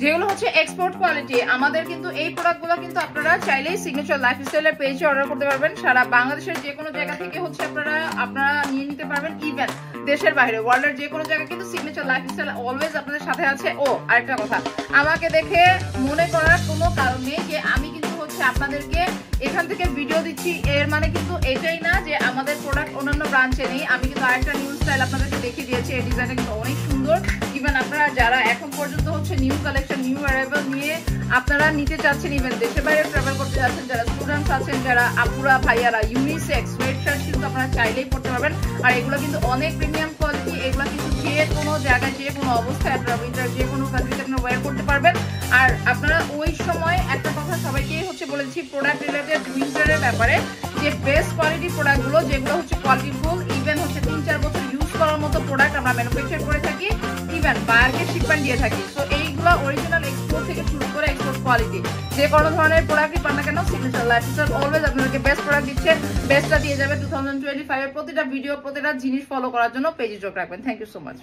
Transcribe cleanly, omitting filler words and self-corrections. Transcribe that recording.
যেগুলো হচ্ছে export quality. আমাদের কিন্তু এই প্রোডাক্টগুলো কিন্তু আপনারা চাইলেই সিগনেচার লাইফস্টাইলের পেজে অর্ডার করতে পারবেন। সারা বাংলাদেশের যে কোনো জায়গা থেকে হচ্ছে আপনারা নিয়ে নিতে পারবেন। ইভেন দেশের বাইরে ওয়ার্ল্ডের যে কোনো জায়গায় কিন্তু সিগনেচার লাইফস্টাইল অলওয়েজ আপনাদের সাথে আছে। ও আরেকটা কথা, আমাকে দেখে মনে করার কোনো কারণ নেই যে আমি কিন্তু হচ্ছে আপনাদেরকে এখান থেকে ভিডিও দিচ্ছি, এর মানে কিন্তু এটাই না যে আমাদের প্রোডাক্ট অন্যান্য ব্রাঞ্চে নেই। আমি কিন্তু আরেকটা নিউ স্টাইল আপনাদেরকে দেখিয়ে দিয়েছি, এই ডিজাইনটা কিন্তু অনেক সুন্দর। ইভেন আপনারা যারা এখন পর্যন্ত হচ্ছে নিউ কালেকশন নিউ অ্যারাইভাল নিয়ে আপনারা নিতে চাচ্ছেন, ইভেন দেশের বাইরে ট্রাভেল করতে যাচ্ছেন, যারা স্টুডেন্টস আছেন, যারা আপুরা ভাইয়ারা, ইউনিসেক্স সোয়েট শার্ট কিন্তু আপনারা চাইলেই পড়তে পারবেন। আর এগুলো কিন্তু অনেক প্রিমিয়াম কোয়ালিটি। এগুলো কিন্তু যে কোনো জায়গায় যে কোনো অবস্থায় আপনারা উইন্টার যে কোনো কান্ট্রিতে আপনারা ওয়্যার করতে পারবেন। আর আপনারা ওই সময় একটা কথা সবাইকেই হচ্ছে বলেছি প্রোডাক্ট রিলেটেড উইন্টারের ব্যাপারে, যে বেস্ট কোয়ালিটি প্রোডাক্টগুলো যেগুলো হচ্ছে কোয়ালিটিফুল, ইভেন হচ্ছে 3-4 বছর ইউজ করার মতো প্রোডাক্ট আমরা ম্যানুফ্যাকচার করে থাকি, ইভেন বায়ারকে শিপমেন্ট দিয়ে থাকি। তো এইগুলো অরিজিনাল এক্সপোর্ট থেকে শুরু করে এক্সপোর্ট কোয়ালিটি যে কোনো ধরনের প্রোডাক্টই পান না কেন, সিগনেচার লাইফস্টাইল অলওয়েজ আপনাদেরকে বেস্ট প্রোডাক্ট দিচ্ছে। বেস্টটা দিয়ে যাবে 2025 এর প্রতিটা ভিডিও প্রতিটা জিনিস ফলো করার জন্য পেজে চোখ রাখবেন। Thank you so much.